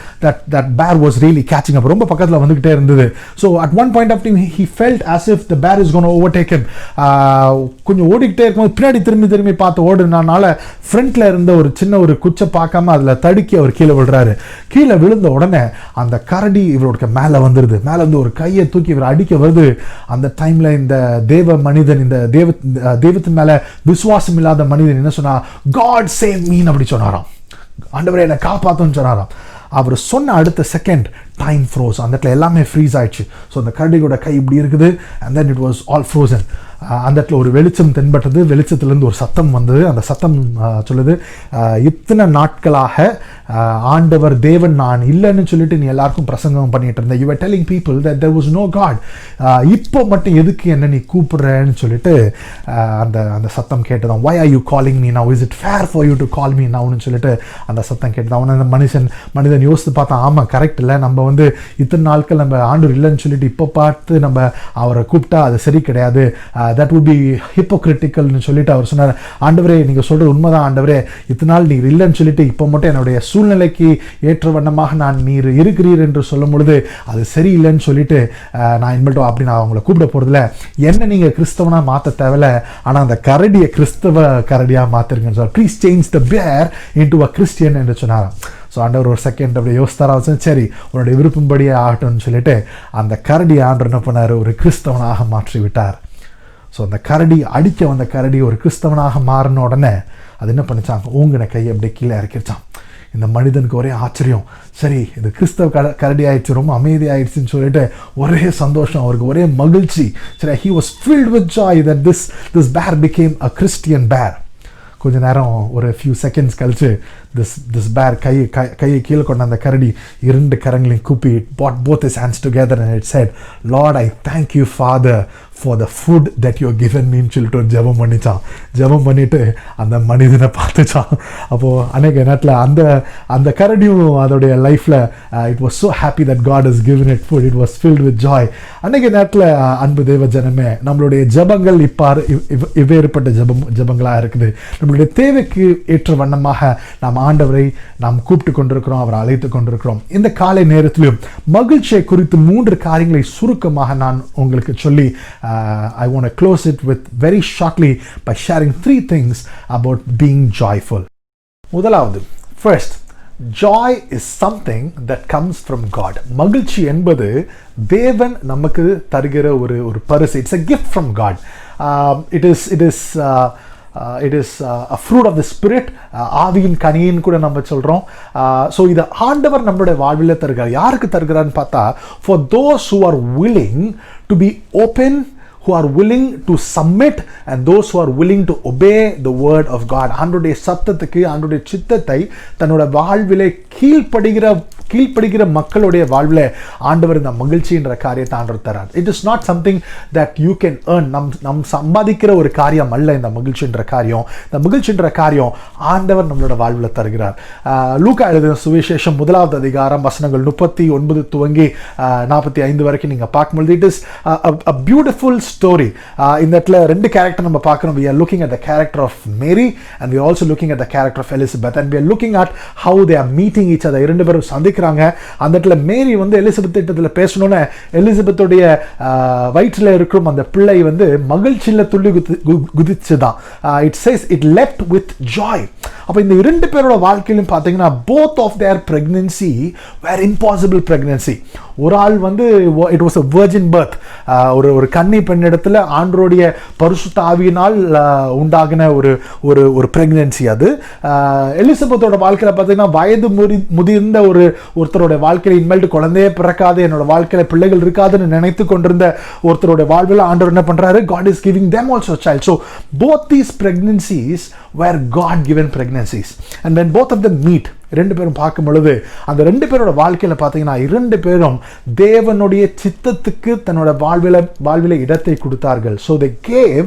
that bear was really catching up. ரொம்ப பக்கத்தில் வந்துகிட்டே இருந்தது. So at one point of time he felt as if the bear is going to overtake him. கொஞ்சம் ஓடிக்கிட்டே இருக்கும்போது பின்னாடி திரும்பி பார்த்து ஓடுனால ஃப்ரண்ட்ல இருந்த ஒரு சின்ன ஒரு குச்சை பார்க்காம அதில் தடுக்கி அவர் கீழே விழுறாரு. கீழே விழுந்த உடனே அந்த கரடி இவரோட மேலே வந்து ஒரு கையை தூக்கி இவர் அடிக்க வருது. அந்த டைம்ல இந்த தேவ மனிதன், இந்த தெய்வத்தின் மேல விசுவாசம் இல்லாத மனிதன் என்ன சொன்னா, God save me அப்படி சொன்னாராம். ஆண்டவரே என்னை காப்பாத்துன்னு சொன்னாராம். அவர் சொன்ன அடுத்த செகண்ட் டைம் ஃப்ரோஸ். அந்த இடத்துல எல்லாமே ஃப்ரீஸ் ஆயிடுச்சு. ஸோ அந்த கரடியோட கை இப்படி இருக்குது. And then it was all frozen. அந்த இடத்துல ஒரு வெளிச்சம் தென்பட்டது. வெளிச்சத்துலேருந்து ஒரு சத்தம் வந்தது. அந்த சத்தம் சொல்லுது, இத்தனை நாட்களாக ஆண்டவர் தேவன் நான் இல்லைன்னு சொல்லிட்டு நீ எல்லாருக்கும் பிரசங்கம் பண்ணிட்டு இருந்த, you are telling people that there was no God, இப்போ மட்டும் எதுக்கு என்ன நீ கூப்பிடுறேன்னு சொல்லிட்டு அந்த சத்தம் கேட்டதான். why are you calling me now, is it fair for you to call me now ன்னு சொல்லிட்டு அந்த சத்தம் கேட்டதான். அவன் அந்த மனிதன் யோசித்து பார்த்தா, ஆமாம் கரெக்ட் இல்லை, நம்ம இத்தனை நாட்கள் நம்ம ஆண்டவர் இல்லைன்னு சொல்லிட்டு இப்போ பார்த்து நம்ம அவரை கூப்பிட்டா அது சரி கிடையாது, that would be hypocritical ன்னு சொல்லிட்டு அவர் சொன்னார். ஆண்டவரே நீங்கள் சொல்கிறது உண்மைதான் ஆண்டவரே, இத்தனை நாள் நீர் இல்லைன்னு சொல்லிட்டு இப்போ மட்டும் என்னுடைய சூழ்நிலைக்கு ஏற்ற வண்ணமாக நீர் இருக்கிறீர் என்று சொல்லும் பொழுது அது சரியில்லைன்னு சொல்லிட்டு நான் இனிமேட்டும் அப்படி நான் அவங்கள கூப்பிட போகிறதில்ல, என்ன நீங்கள் கிறிஸ்தவனாக மாற்ற தேவையில்ல, ஆனால் அந்த கரடியை கிறிஸ்தவ கரடியாக மாற்றிருங்கன்னு சொல்ல, ப்ளீஸ் சேஞ்ச் த பேர் இன்டு அ கிறிஸ்டியன் என்று சொன்னாராம். ஸோ ஆண்டவர் ஒரு செகண்ட் அப்படி யோசித்தாரா, சரி உன்னுடைய விருப்பம்படியே ஆகட்டும்னு சொல்லிட்டு அந்த கரடி ஆண்டவர் என்ன பண்ணார், ஒரு கிறிஸ்தவனாக மாற்றி விட்டார். ஸோ அந்த கரடி அடிக்க வந்த கரடி ஒரு கிறிஸ்தவனாக மாறின உடனே அது என்ன பண்ணிச்சான், ஊங்கின கையை அப்படியே கீழே இறக்கிடுச்சான். இந்த மனிதனுக்கு ஒரே ஆச்சரியம். சரி, இது கிறிஸ்தவ கரடி ஆயிடுச்சு, ரொம்ப அமைதி ஆயிடுச்சுன்னு சொல்லிட்டு ஒரே சந்தோஷம், அவருக்கு ஒரே மகிழ்ச்சி. சரி, he was filled with joy that this bear became a Christian bear. கொஞ்ச நேரம் ஒரு ஃபியூ செகண்ட்ஸ் கழிச்சு this bear கையை கீழே கொண்ட அந்த கரடி 2 கரங்களையும் கூப்பி brought both his hands together and it said, Lord, I thank you, Father, for the food that you have given me ன்னு சொல்லிட்டு ஒரு ஜெபம் பண்ணிச்சான். ஜெபம் பண்ணிட்டு அந்த மனிதனை பார்த்துச்சான். அப்போது அநேக நேரத்தில் அந்த கரடியும் அதோடைய லைஃப்பில் it was so happy that God has given it food. It was filled with joy. அநேக நேரத்தில் அன்பு தேவ ஜனமே, நம்மளுடைய ஜெபங்கள் இவ்வேறுபட்ட ஜெபங்களாக இருக்குது. நம்மளுடைய தேவைக்கு ஏற்ற வண்ணமாக நாம் ஆண்டவரை நாம் கூப்பிட்டு கொண்டிருக்கிறோம், அவரை அழைத்து கொண்டிருக்கிறோம். இந்த காலை நேரத்திலும் மகிழ்ச்சியை குறித்து 3 காரியங்களை சுருக்கமாக நான் உங்களுக்கு சொல்லி I want to close it with very shortly by sharing 3 things about being joyful. முதலாவது, first, joy is something that comes from God. மகிழ்ச்சி என்பது தேவன் நமக்கு தருகிற ஒரு பரிசு. It's a gift from God. It is a fruit of the spirit. ஆவியின் கனின்னு கூட நம்ம சொல்கிறோம். ஸோ இதை ஆண்டவர் நம்மளுடைய வாழ்வில் தருகிறார். யாருக்கு தருகிறான்னு பார்த்தா, for those who are willing to be open, who are willing to submit, and those who are willing to obey the word of God. ஆண்டவருடைய சத்தத்துக்கு, ஆண்டவருடைய சித்தத்தை தன்னோட வாழ்விலே கீழ்ப்படுகிற மக்களுடைய வாழ்வில் ஆண்டவர் இந்த மகிழ்ச்சின்ற காரியத்தை ஆண்டவர் தரார். It is not something that you can earn. நம் சம்பாதிக்கிற ஒரு காரியம் அல்ல இந்த மகிழ்ச்சின்ற காரியம். இந்த மகிழ்ச்சின்ற காரியம் ஆண்டவர் நம்மளோட வாழ்வில் தருகிறார். லூக்கா எழுதின சுவிசேஷம் 1வது அதிகாரம் வசனங்கள் 39 துவங்கி 45 வரைக்கும் நீங்கள் பார்க்கும்பொழுது it is a beautiful story. இந்த இடத்துல 2 கேரக்டர் நம்ம பார்க்குறோம். We are looking at the character of Mary and we are also looking at the character of Elizabeth, and we are looking at how they are meeting each other. 2 பேரும் சந்திக்கிறாங்க. அந்த இடத்துல மேரி Elizabeth இடத்துல பேசணும்னு எலிசபெத்துடைய வயிற்றில் இருக்கிற அந்த பிள்ளை மகிழ்ச்சியில் துள்ளி குதிச்சுதான். It says it leapt with joy. அப்போ இந்த 2 பேரோட வாழ்க்கையிலும் பார்த்தீங்கன்னா both of their pregnancy were impossible pregnancy. ஒரு ஆள் it was a virgin birth. ஒரு கன்னி பெண்ணிடத்தில் ஆண்டவருடைய பரிசுத்த ஆவியினால் உண்டாகின ஒரு பிரெக்னன்சி அது. எலிசபெத்தோட வாழ்க்கையில் பார்த்தீங்கன்னா வயது முதிர்ந்த ஒருத்தருடைய வாழ்க்கையில் இனிமேல் குழந்தையே பிறக்காது, என்னோட வாழ்க்கையில் பிள்ளைகள் இருக்காதுன்னு நினைத்து கொண்டிருந்த ஒருத்தருடைய வாழ்வில் ஆண்டவர் என்ன பண்றாரு? God is giving them also a child. So both these pregnancies were God given pregnancies, and when both of them meet, 2 பேரும் பார்க்கும் பொழுது அந்த 2 பேரோட வாழ்க்கையில் பார்த்தீங்கன்னா 2 பேரும் தேவனுடைய சித்தத்துக்கு தன்னோட வாழ்வில இடத்தை கொடுத்தார்கள். So they gave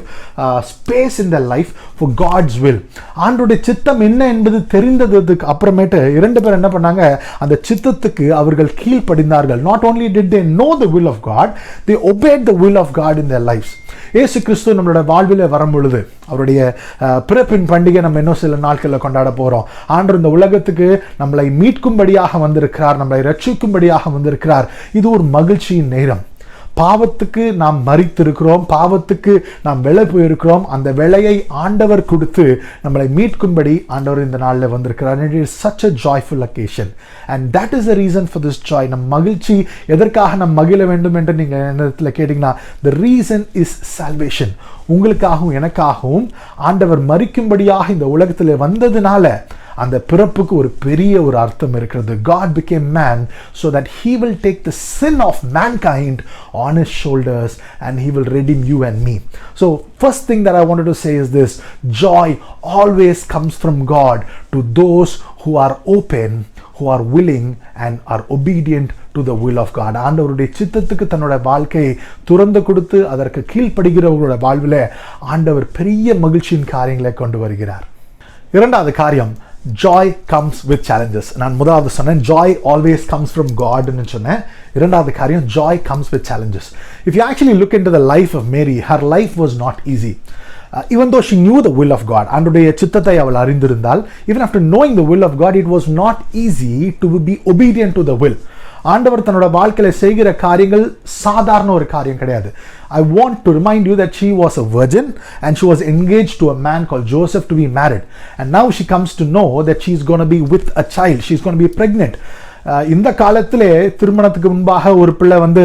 space in their life for God's will. ஆண்டவருடைய சித்தம் என்ன என்பது தெரிந்ததுக்கு அப்புறமேட்டு 2 பேர் என்ன பண்ணாங்க? அந்த சித்தத்துக்கு அவர்கள் கீழ்ப்படிந்தார்கள். Not only did they know the will of God, they obeyed the will of God in their lives. இயேசு கிறிஸ்து நம்மளோட வாழ்வில் வரும் பொழுது அவருடைய பிறப்பின் பண்டிகை நம்ம இன்னும் சில நாட்களில் கொண்டாட போகிறோம். ஆண்டவர் இந்த உலகத்துக்கு நம்மளை மீட்கும்படியாக வந்திருக்கிறார், நம்மளை ரட்சிக்கும்படியாக வந்திருக்கிறார். இது ஒரு மகிழ்ச்சியின் நேரம். பாவத்துக்கு நாம் மரித்திருக்கிறோம், பாவத்துக்கு நாம் விலை போயிருக்கிறோம். அந்த விலையை ஆண்டவர் கொடுத்து நம்மளை மீட்கும்படி ஆண்டவர் இந்த நாளில் வந்திருக்கிறார். It is such a joyful occasion, and that is the reason for this joy. நம் மகிழ்ச்சி எதற்காக நாம் மகிழ வேண்டும் என்று நீங்கள் என்னிடத்தில் கேட்டிங்கன்னா, the reason is salvation. உங்களுக்காகவும் எனக்காகவும் ஆண்டவர் மரிக்கும்படியாக இந்த உலகத்தில் வந்ததுனால அந்த பிறப்புக்கு ஒரு பெரிய ஒரு அர்த்தம் இருக்கிறது. God became man so that he will take the sin of mankind on his shoulders and he will redeem you and me. So first thing that I wanted to say is this: joy always comes from God to those who are open, who are willing and are obedient to the will of God. ஆண்டவருடைய சித்தத்துக்கு தன்னோட வாழ்க்கையை துறந்து கொடுத்து அதற்கு கீழ்ப்படுகிறவர்களோட வாழ்வில் ஆண்டவர் பெரிய மகிழ்ச்சியின் காரியங்களை கொண்டு வருகிறார். 2வது காரியம், joy comes with challenges. நான் முதலாவது சொன்னேன் joy always comes from God ன்னு சொன்னேன். 2வது காரியம், joy comes with challenges. If you actually look into the life of Mary, her life was not easy. Even though she knew the will of God, ஆண்டவருடைய சித்தத்தை அவள் அறிந்திருந்தால், even after knowing the will of God, it was not easy to be obedient to the will. ஆண்டவர் தன்னோட வாழ்க்கையில செய்கிற காரியங்கள் சாதாரண ஒரு காரியம் கிடையாது. I want to remind you that she was a virgin and she was engaged to a man called Joseph to be married, and now she comes to know that she's going to be with a child, she's going to be pregnant. இந்த காலத்திலே திருமணத்துக்கு முன்பாக ஒரு பிள்ளை வந்து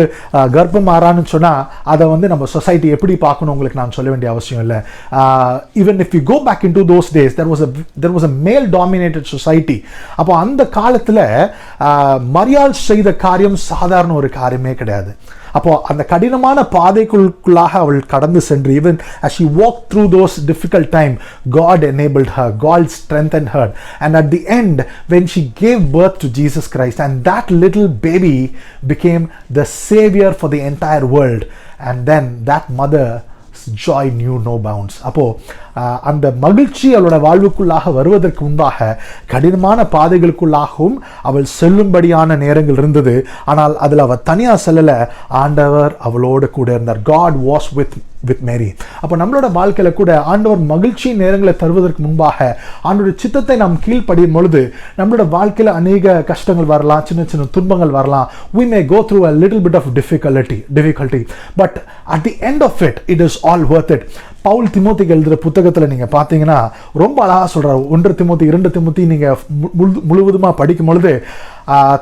கர்ப்பம் ஆறான்னு சொன்னால் அதை வந்து நம்ம சொசைட்டி எப்படி பார்க்கணும் உங்களுக்கு நான் சொல்ல வேண்டிய அவசியம் இல்லை. Even if you go back in to those days there was a male dominated society. அப்போ அந்த காலத்தில் மரியாள் செய்த காரியம் சாதாரண ஒரு காரியமே கிடையாது. அப்போ அந்த கடினமான பாதைக்குள்ளாக அவள் கடந்து சென்று, even as she walked through those difficult time, God enabled her, God strengthened her, and at the end when she gave birth to Jesus Christ, and that little baby became the savior for the entire world, and then that mother joy knew no bounds. அப்போ அந்த மகிழ்ச்சி அவளோட வாழ்வுக்குள்ளாக வருவதற்கு முன்பாக கடினமான பாதைகளுக்குள்ளாகவும் அவள் செல்லும்படியான நேரங்கள் இருந்தது. ஆனால் அதில் அவள் தனியாக செல்லலை, ஆண்டவர் அவளோடு கூட இருந்தார். God was with Mary. அப்போ நம்மளோட வாழ்க்கையில் கூட ஆண்டவர் மகிழ்ச்சி நேரங்களை தருவதற்கு முன்பாக ஆண்டோட சித்தத்தை நாம் கீழ்ப்படியும் பொழுது நம்மளோட வாழ்க்கையில் அநேக கஷ்டங்கள் வரலாம், சின்ன சின்ன துன்பங்கள் வரலாம். We may go through a little bit of difficulty, but at the end of it, it is all worth it. Pavul திமோத்திக்கு எழுதுகிற புத்தகத்தில் நீங்கள் பார்த்தீங்கன்னா ரொம்ப அழகாக சொல்கிறார். 1 திமோத்தி 2 திமோத்தி நீங்கள் முழுவதுமாக படிக்கும் பொழுது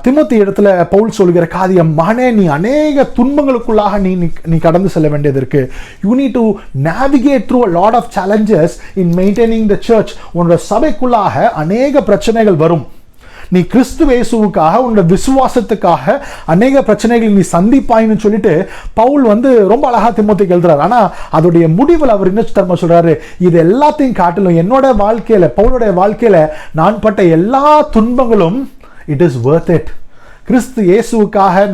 திமோத்தி இடத்துல பவுல் சொல்கிற காரியம், மகனே நீ அநேக துன்பங்களுக்குள்ளாக நீ கடந்து செல்ல வேண்டியது இருக்கு. You need to navigate through a lot of challenges in maintaining the church. உன்னோட சபைக்குள்ளாக அநேக பிரச்சனைகள் வரும். நீ கிறிஸ்து இயேசுவுக்காக உன்னோட விசுவாசத்துக்காக அநேக பிரச்சனைகள் நீ சந்திப்பாயின்னு சொல்லிட்டு பவுல் வந்து ரொம்ப அழகா திமோத்திக்கு எழுதுறாரு. ஆனா அதோடைய முடிவில் அவர் என்ன தர்ம சொல்றாரு, இது எல்லாத்தையும் காட்டிலும் என்னோட வாழ்க்கையில, பவுலுடைய வாழ்க்கையில நான் பட்ட எல்லா துன்பங்களும் இட் இஸ் வர்த் இட். கிறிஸ்து இயேசுவுக்காக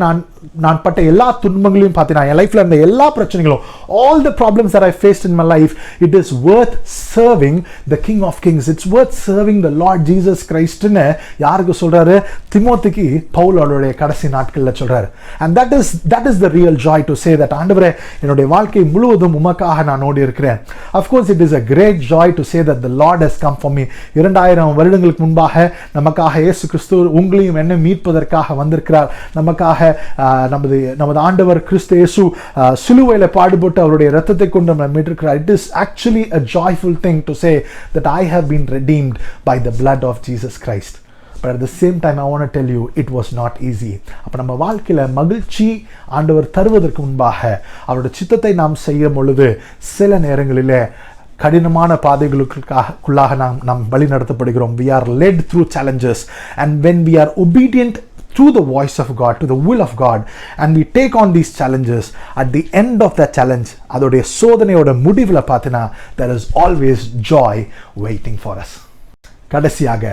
நான் பட்ட எல்லா துன்பங்களையும் பார்த்தீங்கன்னா என் லைஃப்ல இருந்த எல்லா பிரச்சனைகளும், all the problems that I faced in my life, it is worth serving the King of Kings. It's worth serving the Lord Jesus Christ ன்னு யாருக்கு சொல்றாரு? திமோத்திக்கு பவுல் அவருடைய கடைசி நாட்கள்ல சொல்றாரு. And that is the real joy to say that ஆண்டவரே என்னுடைய வாழ்க்கை முழுவதும் உமக்காக நான் ஓடி இருக்கிறேன். Of course it is a great joy to say that the Lord has come for me. 2000 வருடங்களுக்கு முன்பாக நமக்காக இயேசு கிறிஸ்து உங்களையும் என்னை மீட்பதற்காக வந்திருக்கிறார். நமக்காக நமது ஆண்டவர் கிறிஸ்து இயேசு சிலுவையில பாடுபட்டு அவருடைய இரத்தத்தை கொண்டு நம்மை மீட்டிருக்கிறார். It is actually a joyful thing to say that I have been redeemed by the blood of Jesus Christ. But at the same time I want to tell you it was not easy. அப்ப நம்ம வாழ்க்கையில மகிழ்ச்சி ஆண்டவர் தருவதற்கு முன்பாக அவருடைய சித்தத்தை நாம் செய்யும் பொழுது சில நேரங்களிலே கடினமான பாதைகளுக்குள்ளாக நாம் வழி நடத்தப்படுகிறோம். We are led through challenges, and when we are obedient to the voice of God, to the will of God, and we take on these challenges, at the end of that challenge, அதோடைய சோதனையோட முடிவில் பார்த்தீங்கன்னா there is always joy waiting for us. கடைசியாக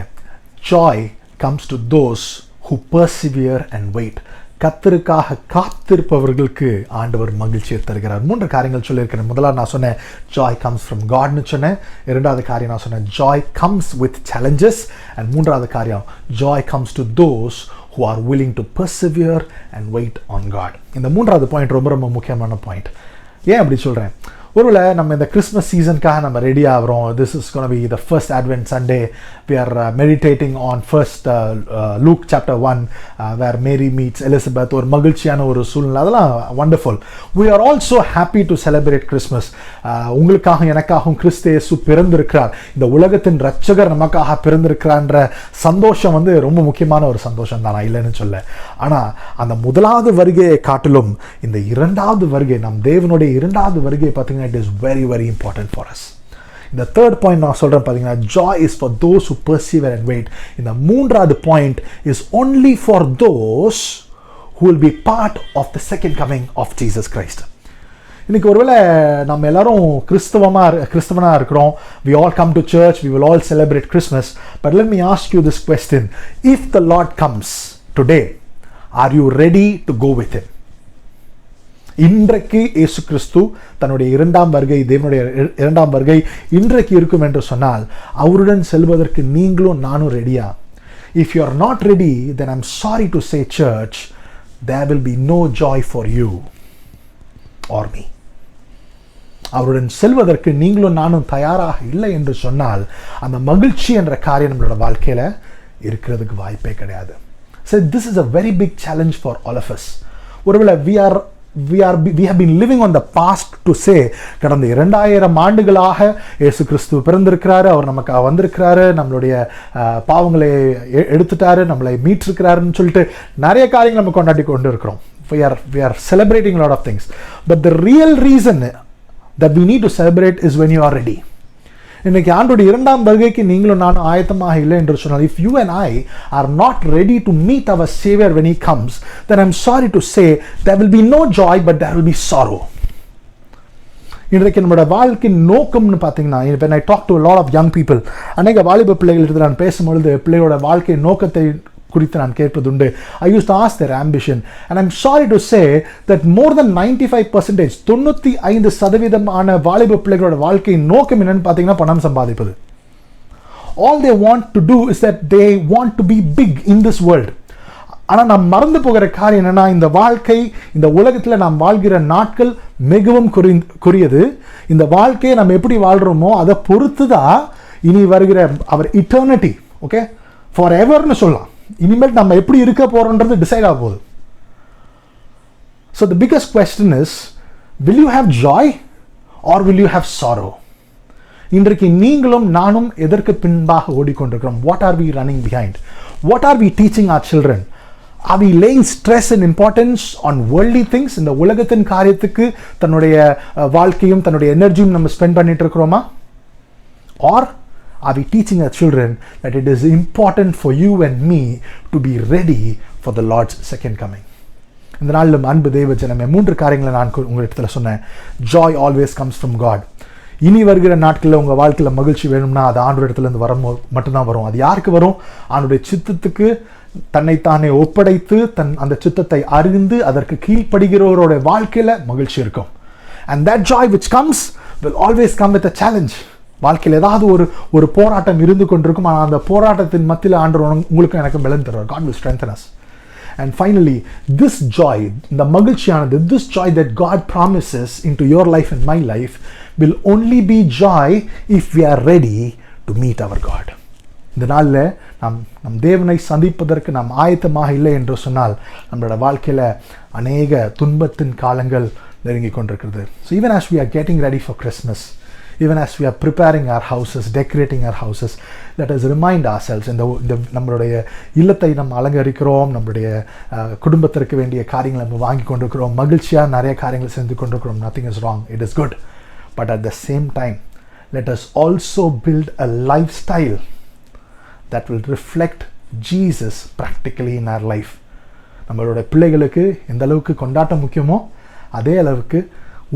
joy comes to those who persevere and wait. கர்த்தருக்காக காத்திருப்பவர்களுக்கு ஆண்டவர் மகிழ்ச்சியை தருகிறார். 3 காரியங்கள் சொல்லியிருக்கிறேன். முதலாவது நான் சொன்னேன் joy comes from Godனு சொன்னேன். இரண்டாவது காரியம் நான் சொன்னேன் joy comes with challenges, and மூன்றாவது காரியம் joy comes to those who are willing to persevere and wait on God. இந்த மூன்றாவது பாயிண்ட் ரொம்ப ரொம்ப முக்கியமான பாயிண்ட். ஏன் அப்படி சொல்கிறேன்? ஒருவேளை நம்ம இந்த கிறிஸ்மஸ் சீசனுக்காக நம்ம ரெடி ஆகிறோம். This is gonna be the first advent Sunday. We are meditating on first Luke chapter 1 where Mary meets Elizabeth. ஒரு மகிழ்ச்சியான ஒரு சூழ்நிலை, அதெல்லாம் wonderful. We are also happy to celebrate Christmas. உங்களுக்காகவும் எனக்காகவும் கிறிஸ்து இயேசு பிறந்திருக்கிறார். இந்த உலகத்தின் ரட்சகர் நமக்காக பிறந்திருக்கிறான்ற சந்தோஷம் வந்து ரொம்ப முக்கியமான ஒரு சந்தோஷம் தான், நான் இல்லைன்னு சொல்ல. ஆனால் அந்த முதலாவது வருகையை காட்டிலும் இந்த இரண்டாவது வருகை, நம் தேவனுடைய இரண்டாவது வருகை பார்த்தீங்கன்னா it is very very important for us. The third point நான் சொல்றேன் பார்த்தீங்கன்னா joy is for those who persevere and wait. இந்த மூன்றாவது point is only for those who will be part of the second coming of Jesus Christ. இன்னைக்கு ஒருவேளை நம்ம எல்லாரும் கிறிஸ்தவனா இருக்கிறோம். we all come to church, we will all celebrate Christmas, but let me ask you this question: if the Lord comes today, are you ready to go with him? இன்றைக்கு இயேசு கிறிஸ்து தன்னுடைய இரண்டாம் வருகை, தேவனுடைய இரண்டாம் வருகை இன்றைக்கு இருக்கும் என்று சொன்னால் அவருடன் செல்வதற்கு நீங்களும் நானும் ரெடியா? If you are not ready, then I'm sorry to say church, there will be no joy for you or me. அவருடன் செல்வதற்கு நீங்களும் நானும் தயாராக இல்லை என்று சொன்னால் அந்த மகிழ்ச்சி என்ற காரியம் நம்மளோட வாழ்க்கையில இருக்கிறதுக்கு வாய்ப்பே கிடையாது. So this is a very big challenge for all of us. ஒருவேளை we are we have been living on the past to say கடந்த 2000 ஆண்டுகளாக இயேசு கிறிஸ்து பிறந்திருக்கிறாரு, அவர் நமக்கு வந்திருக்கிறாரு, நம்மளுடைய பாவங்களை எடுத்துட்டாரு, நம்மளை மீட்டிருக்கிறாருன்னு சொல்லிட்டு நிறைய காரியங்கள் நம்ம கொண்டாடி கொண்டு இருக்கிறோம். we are celebrating a lot of things, but the real reason that we need to celebrate is when you are ready. இன்னைக்கு ஆண்டோடைய இரண்டாம் வருகைக்கு நீங்களும் நானும் ஆயத்தமாக இல்லை என்று சொன்னால், if you and I are not ready to meet our Savior when He comes, then I'm sorry to say there will be no joy, but there will be sorrow. இன்றைக்கு நம்மளோட வாழ்க்கையின் நோக்கம்னு பார்த்தீங்கன்னா, when I talk to a lot of young people, அநேக வாலிப பிள்ளைகளிடத்தில் நான் பேசும்பொழுது பிள்ளைகளோட வாழ்க்கையின் நோக்கத்தை குறித்து நான் கேட்பதுண்டு. I used to ask their ambition, and I'm sorry to say that more than 95%, 95% வாலிப பிள்ளைகளோட வாழ்க்கையின் நோக்கம் என்னன்னு பார்த்தீங்கன்னா பணம் சம்பாதிப்பது. All they want to do is that they want to be big in this world. ஆனால் நாம் மறந்து போகிற காரியம் என்னன்னா, இந்த வாழ்க்கை, இந்த உலகத்தில் நாம் வாழ்கிற நாட்கள் மிகவும் குறியது. இந்த வாழ்க்கையை நம்ம எப்படி வாழ்கிறோமோ அதை பொறுத்து தான் இனி வருகிற அவர் இட்டர்னிட்டி, ஓகே, ஃபார் எவர்னு சொல்லலாம். இனிமேல் நம்ம எப்படி இருக்க போறோம்ன்றது டிசைட் ஆக போகுது. So the biggest question is, will you have joy or will you have sorrow? இன்றைக்கு நீங்களும் நானும் எதற்கு பின்பாக ஓடிக்கொண்டிருக்கிறோம்? What are we running behind? What are we teaching our children? Are we laying stress and importance on worldly things? இந்த உலகத்தின் காரியத்துக்கு தன்னுடைய வாழ்க்கையும் தன்னுடைய எனர்ஜியும் நம்ம ஸ்பெண்ட் பண்ணிட்டு இருக்கிறோமா? Or are we teaching our children that it is important for you and me to be ready for the Lord's second coming? இந்த நாளிலும் அன்பு தேவ ஜனமே, 3 காரியங்களை நான் உங்களிடத்துல சொன்னேன். Joy always comes from God. இனி வருகிற நாட்களில் உங்கள் வாழ்க்கையில் மகிழ்ச்சி வேணும்னா அது ஆண்டோட இடத்துலேருந்து மட்டும்தான் வரும். அது யாருக்கு வரும்? ஆண்டோடைய சித்தத்துக்கு தன்னைத்தானே ஒப்படைத்து அந்த சித்தத்தை அறிந்து அதற்கு கீழ்ப்படுகிறவரோட வாழ்க்கையில் மகிழ்ச்சி இருக்கும். And that joy which comes will always come with a challenge. வாழ்க்கையில் ஏதாவது ஒரு போராட்டம் இருந்து கொண்டிருக்கும். ஆனால் அந்த போராட்டத்தின் மத்தியில் ஆண்டவர் உங்களுக்கு எனக்கு பலன் தருவார். God will strengthen us. And finally, this joy, இந்த மகிழ்ச்சியானது, this joy that God promises into your life and my life will only be joy if we are ready to meet our God. இந்த நாளில் நம் தேவனை சந்திப்பதற்கு நாம் ஆயத்தமாக இல்லை என்று சொன்னால் நம்மளோட வாழ்க்கையில் அநேக துன்பத்தின் காலங்கள் நெருங்கி கொண்டிருக்கிறது. So even as we are getting ready for Christmas, even as we are preparing our houses, decorating our houses, let us remind ourselves, இந்த நம்மளுடைய இல்லத்தை நம்ம அலங்கரிக்கிறோம், நம்மளுடைய குடும்பத்திற்கு வேண்டிய காரியங்களை நம்ம வாங்கி கொண்டிருக்கிறோம், மகிழ்ச்சியாக நிறைய காரியங்களை செஞ்சு கொண்டிருக்கிறோம். nothing is wrong, it is good, but at the same time let us also build a lifestyle that will reflect Jesus practically in our life. நம்மளோட பிள்ளைகளுக்கு எந்த அளவுக்கு கொண்டாட்டம் முக்கியமோ அதே அளவுக்கு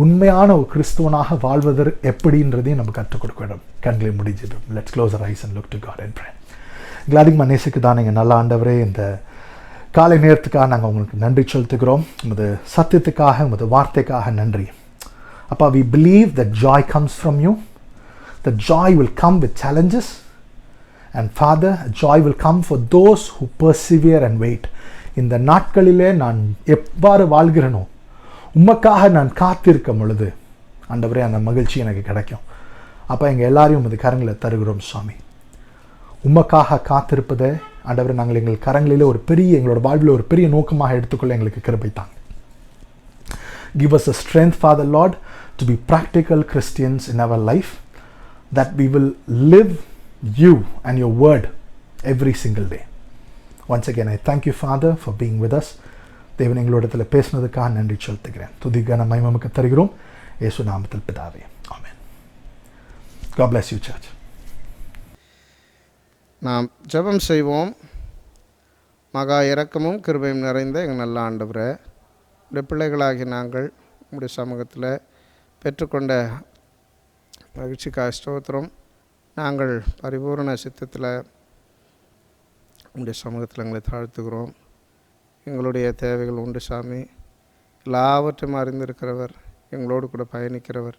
உண்மையான ஒரு கிறிஸ்துவனாக வாழ்வது எப்படின்றதையும் நம்ம கற்றுக் கொடுக்க வேண்டும். கண்களை முடிஞ்சது. Let's close our eyes and look to God and pray. கிளாடிங் மனேசுக்கு தான் நீங்கள் நல்ல ஆண்டவரே, இந்த காலை நேரத்துக்காக நாங்கள் உங்களுக்கு நன்றி செலுத்துகிறோம். உமது சத்தியத்துக்காக, உமது வார்த்தைக்காக நன்றி. அப்பா, we believe that joy comes from you. The joy will come with challenges. And Father, joy will come for those who persevere and wait. இந்த நாட்களிலே நான் எவ்வாறு வாழ்கிறேனோ, உமக்காக நான் காத்திருக்கும் பொழுது ஆண்டவரே அந்த மகிழ்ச்சி எனக்கு கிடைக்கும். அப்போ எங்கள் எல்லாரையும் உமது கரங்களை தருகிறோம் சுவாமி. உமக்காக காத்திருப்பதை ஆண்டவரே நாங்கள் எங்கள் கரங்களிலே எங்களோட வாழ்வில் ஒரு பெரிய நோக்கமாக எடுத்துக்கொள்ள எங்களுக்கு கிருபை தாங்க. Give us the strength, Father Lord, to be practical Christians in our life, that we will live you and your word every single day. Once again, I thank you, Father, for being with us. தேவன் எங்களோடத்தில் பேசினதுக்காக நன்றி செலுத்துகிறேன். துதிக்கான மகிமைக்கு தருகிறோம் இயேசு நாமத்தில் பிதாவே, ஆமென். God bless you, church. நாம் ஜெபம் செய்வோம். மகா இரக்கமும் கிருபையும் நிறைந்த எங்கள் நல்ல ஆண்டவரே, உடைய பிள்ளைகளாகி நாங்கள் உடைய சமூகத்தில் பெற்றுக்கொண்ட மகிழ்ச்சிக்காக ஸ்தோத்திரம். நாங்கள் பரிபூர்ண சித்தத்தில் உடைய சமூகத்தில் எங்களை தாழ்த்துகிறோம். எங்களுடைய தேவைகள் உண்டு சாமி, எல்லாவற்றையும் அறிந்திருக்கிறவர், எங்களோடு கூட பயணிக்கிறவர்,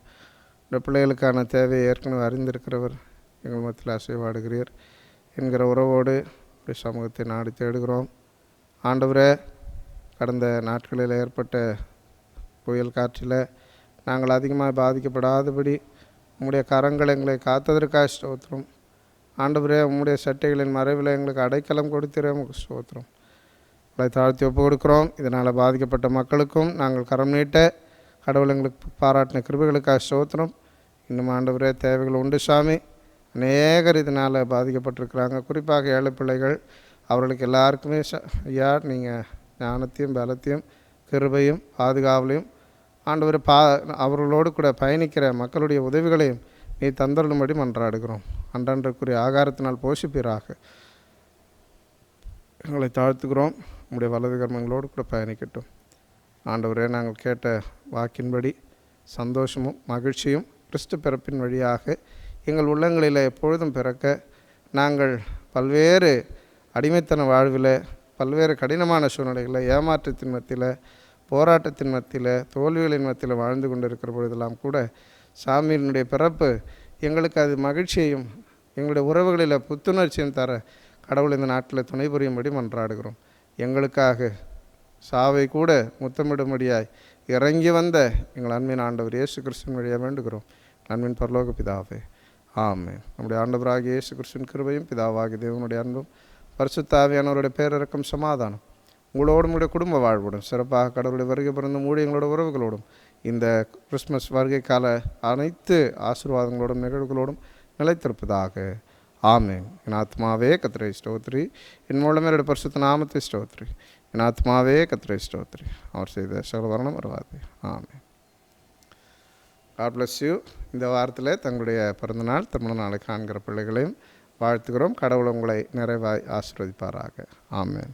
இந்த பிள்ளைகளுக்கான தேவையை ஏற்கனவே அறிந்திருக்கிறவர், எங்கள் மத்தியில் அசைவாடுகிறீர் என்கிற உறவோடு உடைய சமூகத்தை நாடி தேடுகிறோம். ஆண்டவரே, கடந்த நாட்களில் ஏற்பட்ட புயல் காற்றில் நாங்கள் அதிகமாக பாதிக்கப்படாதபடி உம்முடைய கரங்கள் எங்களை காத்ததற்காக ஸ்தோத்திரம். ஆண்டவரே, உம்முடைய சட்டைகளின் மறைவில் எங்களுக்கு அடைக்கலம் கொடுத்திரே உங்களுக்கு ஸ்தோத்திரம். உங்களை தாழ்த்தி ஒப்பு கொடுக்குறோம். இதனால் பாதிக்கப்பட்ட மக்களுக்கும் நாங்கள் கரம் நீட்ட கடவுள் எங்களுக்கு பாராட்டின கிருபைகளுக்காக ஸ்தோத்திரம். இன்னும் ஆண்டவரே தேவைகள் உண்டு சாமி. அநேகர் இதனால் பாதிக்கப்பட்டிருக்கிறாங்க. குறிப்பாக ஏழை பிள்ளைகள், அவர்களுக்கு எல்லாருக்குமே ஐயா நீங்கள் ஞானத்தையும் பலத்தையும் கிருபையும் பாதுகாவலையும் ஆண்டவர் அவர்களோடு கூட பயணிக்கிற மக்களுடைய உதவிகளையும் நீ தந்தருளும்படி மன்றாடுகிறோம். அன்றன்றைக்குரிய ஆகாரத்தினால் போஷிப்பீராக எங்களை தாழ்த்துக்கிறோம். உங்களுடைய வலது கர்மங்களோடு கூட பயணிக்கட்டும். ஆண்டவரே, நாங்கள் கேட்ட வாக்கின்படி சந்தோஷமும் மகிழ்ச்சியும் கிறிஸ்து பிறப்பின் வழியாக எங்கள் உள்ளங்களில் எப்பொழுதும் பிறக்க, நாங்கள் பல்வேறு அடிமைத்தன வாழ்வில், பல்வேறு கடினமான சூழ்நிலைகளில், ஏமாற்றத்தின் மத்தியில், போராட்டத்தின் மத்தியில், தோல்விகளின் மத்தியில் வாழ்ந்து கொண்டு இருக்கிற பொழுதெல்லாம் கூட சாமியினுடைய பிறப்பு எங்களுக்கு அது மகிழ்ச்சியையும் எங்களுடைய உறவுகளில் புத்துணர்ச்சியும் தர கடவுள் இந்த நாட்டில் துணை புரியும்படி மன்றாடுகிறோம். எங்களுக்காக சாவை கூட முத்தமிடும்படியாய் இறங்கி வந்த எங்கள் அன்பின் ஆண்டவர் இயேசு கிறிஸ்துவின் வழியாக வேண்டுகிறோம். அன்பின் பரலோக பிதாவே, ஆமென். நம்முடைய ஆண்டவராகிய இயேசு கிறிஸ்துவின் கிருபையும் பிதாவாகிய தேவனுடைய அன்பும் பரிசுத்த ஆவியானவருடைய பேரிரக்கம் சமாதானம் உங்களோடும் உங்களுடைய குடும்ப வாழ்வோடும் சிறப்பாக கடவுளுடைய வருகை பிறந்த ஊழியங்களோட உறவுகளோடும் இந்த கிறிஸ்மஸ் வருகை கால அனைத்து ஆசீர்வாதங்களோடும் நிகழ்வுகளோடும் நிலைத்திருப்பதாக. ஆமென். என் ஆத்மாவே கர்த்தரை ஸ்தோத்திரி, என் மூலமே என்னுடைய பரிசுத்த நாமத்தை ஸ்தோத்திரி. என் ஆத்மாவே கர்த்தரை ஸ்தோத்திரி, அவர் செய்த சகல வரணம் வருவாது. ஆமென். God bless you. இந்த வாரத்தில் தங்களுடைய பிறந்தநாள் திருமண நாளை காண்கிற பிள்ளைகளையும் வாழ்த்துகிறோம். கடவுள் உங்களை நிறைவாய் ஆசீர்வதிப்பாராக. ஆமென்.